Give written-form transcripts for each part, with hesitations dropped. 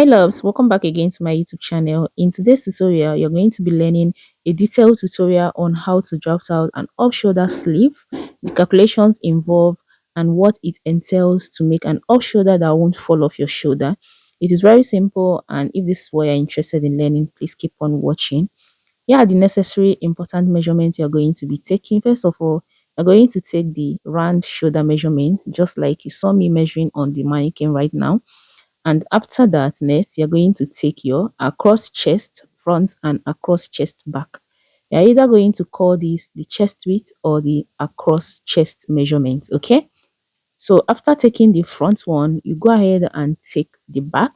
Hi loves, welcome back again to my YouTube channel. In today's tutorial, you're going to be learning a detailed tutorial on how to draft out an off-shoulder sleeve, the calculations involved, and what it entails to make an off-shoulder that won't fall off your shoulder. It is very simple, and if this is what you're interested in learning, please keep on watching. Here are the necessary important measurements you're going to be taking. First of all, you're going to take the round shoulder measurement, just like you saw me measuring on the mannequin right now. And after that, next, you're going to take your across chest front and across chest back. You're either going to call this the chest width or the across chest measurement. Okay. So after taking the front one, you go ahead and take the back.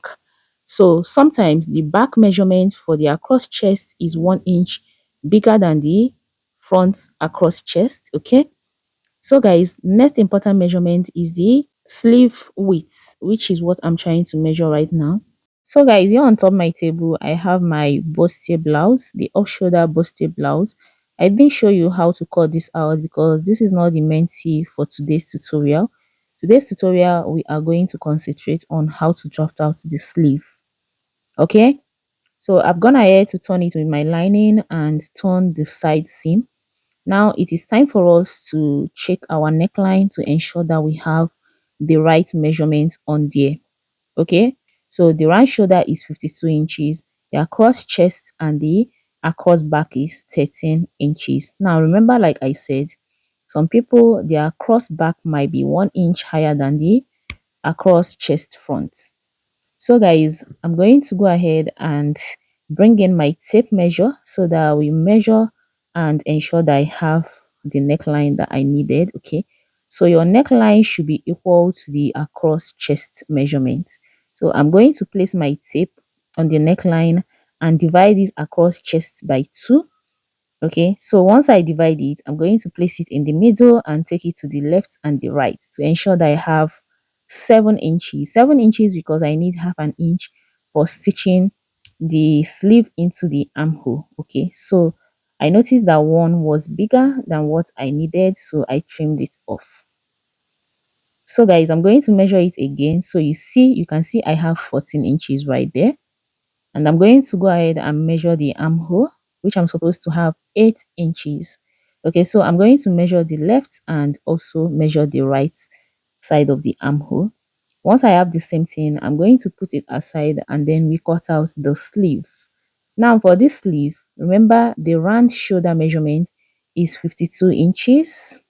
So sometimes the back measurement for the across chest is 1 inch bigger than the front across chest. Okay. So guys, next important measurement is the sleeve width, which is what I'm trying to measure right now. So guys, here on top of my table, I have my bustier blouse, the off-shoulder bustier blouse. I didn't show you how to cut this out because this is not the main tea for today's tutorial. Today's tutorial, we are going to concentrate on how to draft out the sleeve. Okay, so I've gone ahead to turn it with my lining and turn the side seam. Now it is time for us to check our neckline to ensure that we have the right measurements on there. Okay, so the round shoulder is 52 inches, the across chest and the across back is 13 inches. Now remember, like I said, some people their across back might be 1 inch higher than the across chest front. So guys, I'm going to go ahead and bring in my tape measure so that we measure and ensure that I have the neckline that I needed. Okay, so your neckline should be equal to the across chest measurement. So I'm going to place my tape on the neckline and divide this across chest by 2. Okay, so once I divide it, I'm going to place it in the middle and take it to the left and the right to ensure that I have 7 inches. 7 inches because I need half an inch for stitching the sleeve into the armhole. Okay, so I noticed that one was bigger than what I needed, so I trimmed it off. So guys, I'm going to measure it again. So you can see I have 14 inches right there. And I'm going to go ahead and measure the armhole, which I'm supposed to have 8 inches. Okay, so I'm going to measure the left and also measure the right side of the armhole. Once I have the same thing, I'm going to put it aside and then we cut out the sleeve. Now for this sleeve, remember the round shoulder measurement is 52 inches.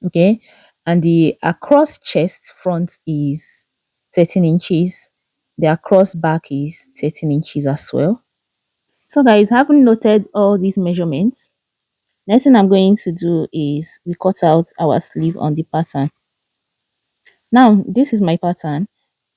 Okay, and the across chest front is 13 inches. The across back is 13 inches as well. So guys, having noted all these measurements, next thing I'm going to do is we cut out our sleeve on the pattern. Now this is my pattern.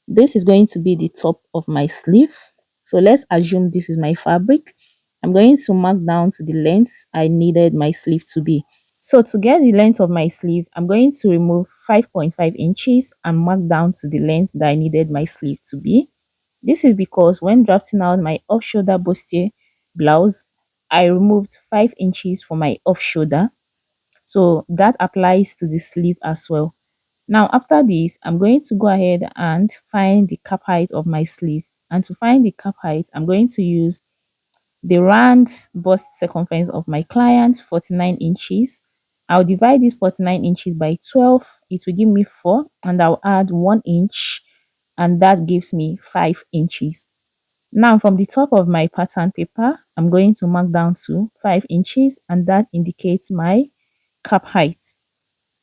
This is going to be the top of my sleeve. So let's assume this is my fabric. I'm going to mark down to the length I needed my sleeve to be. So to get the length of my sleeve, I'm going to remove 5.5 inches and mark down to the length that I needed my sleeve to be. This is because when drafting out my off-shoulder bustier blouse, I removed 5 inches for my off-shoulder. So that applies to the sleeve as well. Now after this, I'm going to go ahead and find the cap height of my sleeve. And to find the cap height, I'm going to use the round bust circumference of my client, 49 inches. I'll divide this 49 inches by 12. It will give me 4 and I'll add 1 inch and that gives me 5 inches. Now from the top of my pattern paper, I'm going to mark down to 5 inches and that indicates my cap height.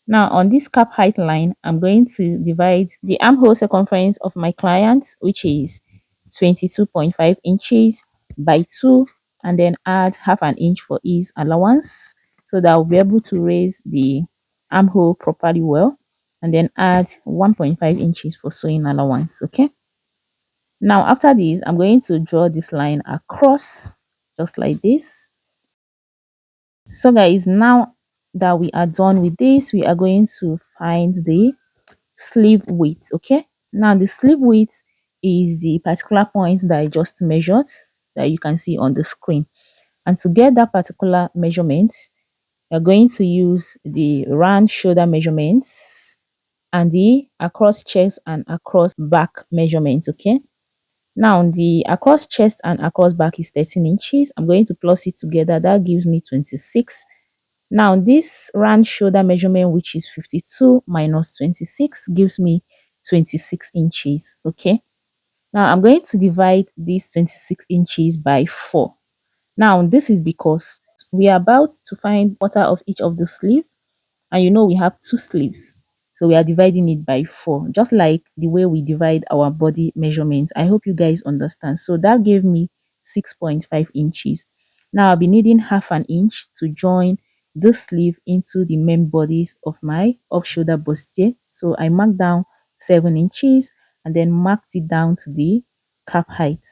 Now on this cap height line, I'm going to divide the armhole circumference of my client, which is 22.5 inches by 2, and then add half an inch for ease allowance so that I'll be able to raise the armhole properly well, and then add 1.5 inches for sewing allowance. Okay. Now after this, I'm going to draw this line across just like this. So guys, now that we are done with this, we are going to find the sleeve width. Okay, now the sleeve width is the particular point that I just measured that you can see on the screen. And to get that particular measurement, you're going to use the round shoulder measurements and the across chest and across back measurements. Okay, Now the across chest and across back is 13 inches. I'm going to plus it together. That gives me 26. Now this round shoulder measurement, which is 52 minus 26, gives me 26 inches. Okay. Now I'm going to divide these 26 inches by 4. Now this is because we are about to find quarter of each of the sleeve, and we have two sleeves, so we are dividing it by 4, just like the way we divide our body measurements. I hope you guys understand. So that gave me 6.5 inches. Now I'll be needing half an inch to join this sleeve into the main bodies of my off shoulder bustier. So I marked down 7 inches and then marked it down to the cap height.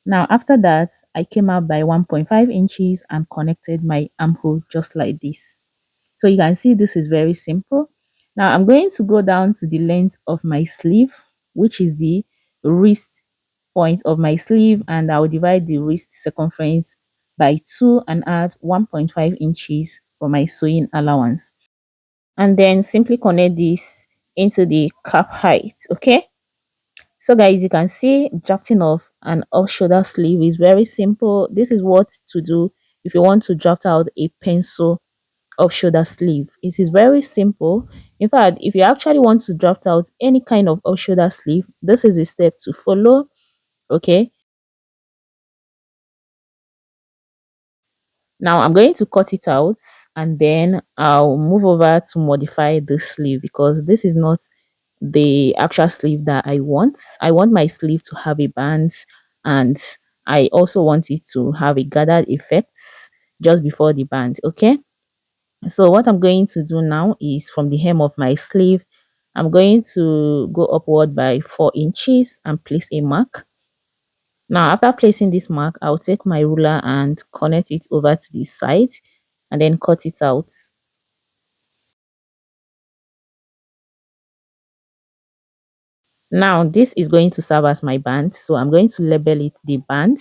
Now after that, I came out by 1.5 inches and connected my armhole just like this. So you can see this is very simple. Now I'm going to go down to the length of my sleeve, which is the wrist point of my sleeve, and I'll divide the wrist circumference by 2 and add 1.5 inches for my sewing allowance. And then simply connect this into the cap height. Okay. So guys, you can see drafting of an off shoulder sleeve is very simple. This is what to do if you want to draft out a pencil off shoulder sleeve. It is very simple. In fact, if you actually want to draft out any kind of off shoulder sleeve, this is a step to follow. Okay. Now I'm going to cut it out and then I'll move over to modify this sleeve, because this is not the actual sleeve that I want. I want my sleeve to have a band, and I also want it to have a gathered effects just before the band. Okay. So what I'm going to do now is, from the hem of my sleeve, I'm going to go upward by 4 inches and place a mark. Now after placing this mark, I'll take my ruler and connect it over to the side and then cut it out. Now this is going to serve as my band, so I'm going to label it the band.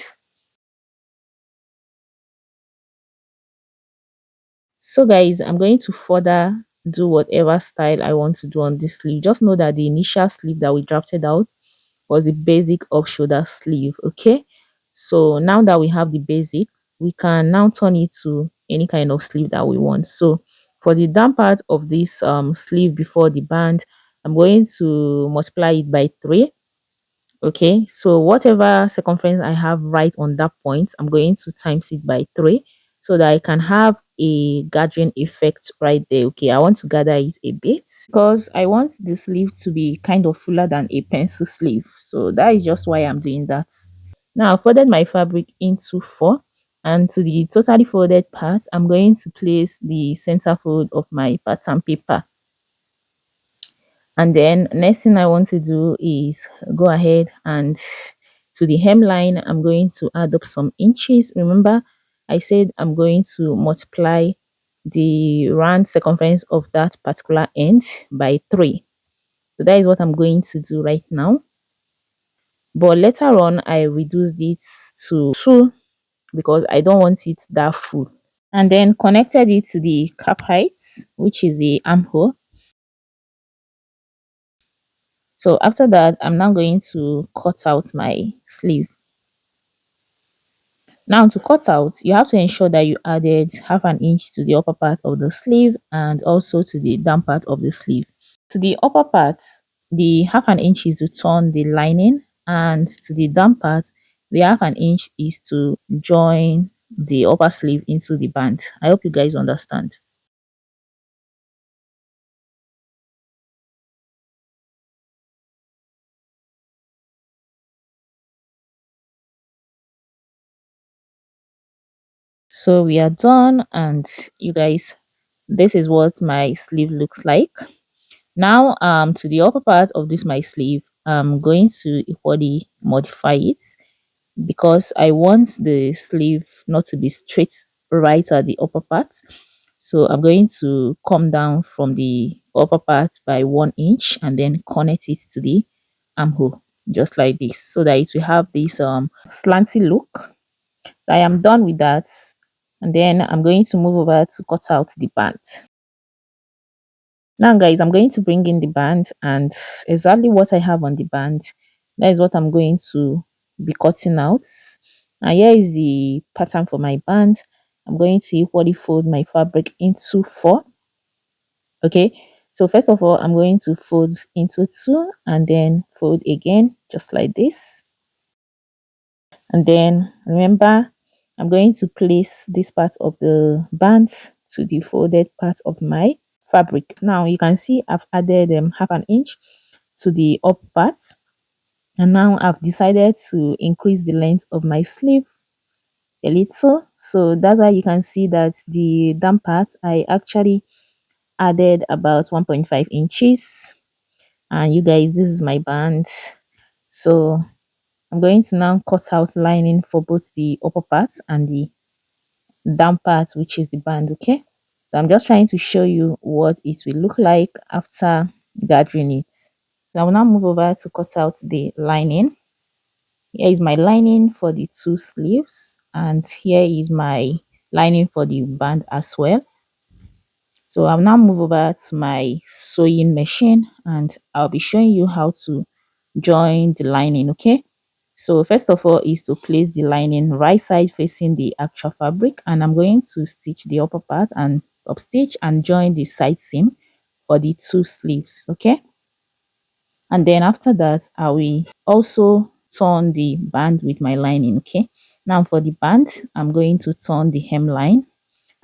So guys, I'm going to further do whatever style I want to do on this sleeve. Just know that the initial sleeve that we drafted out was the basic off shoulder sleeve. Okay, so now that we have the basics, we can now turn it to any kind of sleeve that we want. So for the down part of this sleeve before the band, I'm going to multiply it by 3. Okay, so whatever circumference I have right on that point, I'm going to times it by 3 so that I can have a gathering effect right there. Okay, I want to gather it a bit because I want the sleeve to be kind of fuller than a pencil sleeve. So that is just why I'm doing that. Now I folded my fabric into 4, and to the totally folded part, I'm going to place the center fold of my pattern paper. And then next thing I want to do is go ahead and to the hemline, I'm going to add up some inches. Remember, I said I'm going to multiply the round circumference of that particular end by 3. So that is what I'm going to do right now. But later on, I reduced it to 2 because I don't want it that full. And then connected it to the cap height, which is the armhole. So after that, I'm now going to cut out my sleeve. Now to cut out, you have to ensure that you added half an inch to the upper part of the sleeve and also to the down part of the sleeve. To the upper part, the half an inch is to turn the lining, and to the down part, the half an inch is to join the upper sleeve into the band. I hope you guys understand. So we are done, and you guys, this is what my sleeve looks like. Now to the upper part of this my sleeve, I'm going to equally modify it because I want the sleeve not to be straight right at the upper part. So I'm going to come down from the upper part by 1 inch and then connect it to the armhole just like this, so that it will have this slanty look. So I am done with that, and then I'm going to move over to cut out the band. Now guys, I'm going to bring in the band, and exactly what I have on the band, that is what I'm going to be cutting out. And here is the pattern for my band. I'm going to equally fold my fabric into four. Okay, so first of all, I'm going to fold into two and then fold again, just like this. And then remember, I'm going to place this part of the band to the folded part of my fabric. Now you can see I've added half an inch to the up part, and now I've decided to increase the length of my sleeve a little. So that's why you can see that the down part I actually added about 1.5 inches. And you guys, this is my band. So I'm going to now cut out lining for both the upper part and the down part, which is the band. Okay, so I'm just trying to show you what it will look like after gathering it. So I will now move over to cut out the lining. Here is my lining for the two sleeves, and here is my lining for the band as well. So I'll now move over to my sewing machine and I'll be showing you how to join the lining. Okay, so first of all is to place the lining right side facing the actual fabric, and I'm going to stitch the upper part and up stitch and join the side seam for the two sleeves. Okay, and then after that I will also turn the band with my lining. Okay, now for the band I'm going to turn the hemline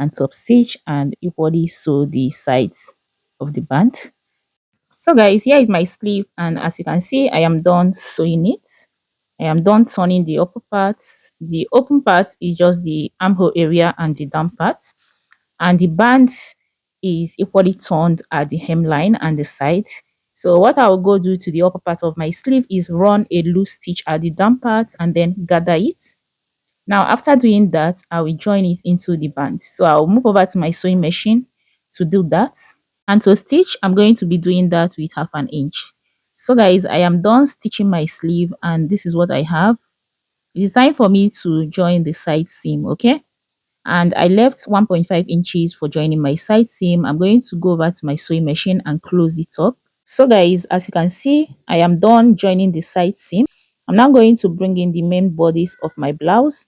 and top stitch and equally sew the sides of the band. So guys, here is my sleeve, and as you can see I am done sewing it. I am done turning the upper parts. The open part is just the armhole area and the down parts, and the band is equally turned at the hemline and the side. So what I will go do to the upper part of my sleeve is run a loose stitch at the down part and then gather it. Now after doing that, I will join it into the band. So I'll move over to my sewing machine to do that. And to stitch, I'm going to be doing that with half an inch. So guys, I am done stitching my sleeve and this is what I have. It's time for me to join the side seam. Okay, and I left 1.5 inches for joining my side seam. I'm going to go over to my sewing machine and close it up. So guys, as you can see, I am done joining the side seam. I'm now going to bring in the main bodice of my blouse,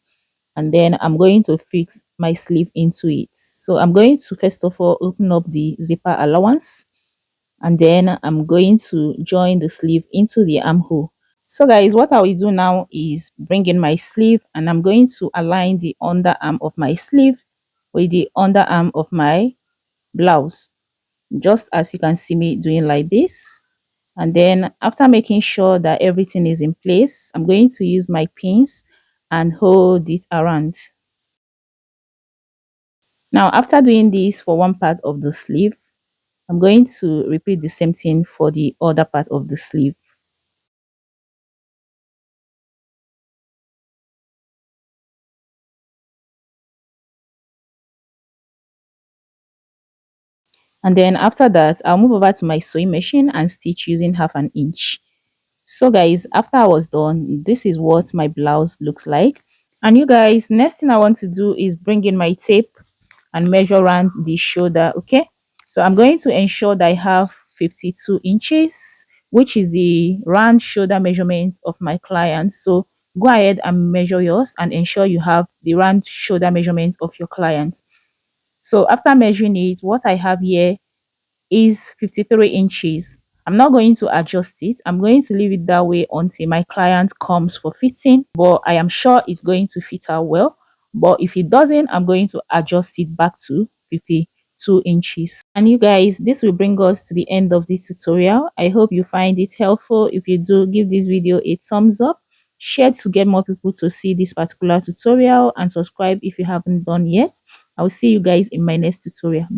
and then I'm going to fix my sleeve into it. So I'm going to first of all open up the zipper allowance, and then I'm going to join the sleeve into the armhole. So guys, what I will do now is bring in my sleeve, and I'm going to align the underarm of my sleeve with the underarm of my blouse, just as you can see me doing like this. And then after making sure that everything is in place, I'm going to use my pins and hold it around. Now after doing this for one part of the sleeve, I'm going to repeat the same thing for the other part of the sleeve. And then after that, I'll move over to my sewing machine and stitch using half an inch. So guys, after I was done, this is what my blouse looks like. And you guys, next thing I want to do is bring in my tape and measure around the shoulder. Okay, so I'm going to ensure that I have 52 inches, which is the round shoulder measurement of my client. So go ahead and measure yours and ensure you have the round shoulder measurement of your client. So after measuring it, what I have here is 53 inches. I'm not going to adjust it. I'm going to leave it that way until my client comes for fitting, but I am sure it's going to fit her well. But if it doesn't, I'm going to adjust it back to 52 inches. And you guys, this will bring us to the end of this tutorial. I hope you find it helpful. If you do, give this video a thumbs up, share to get more people to see this particular tutorial, and subscribe if you haven't done yet. I will see you guys in my next tutorial.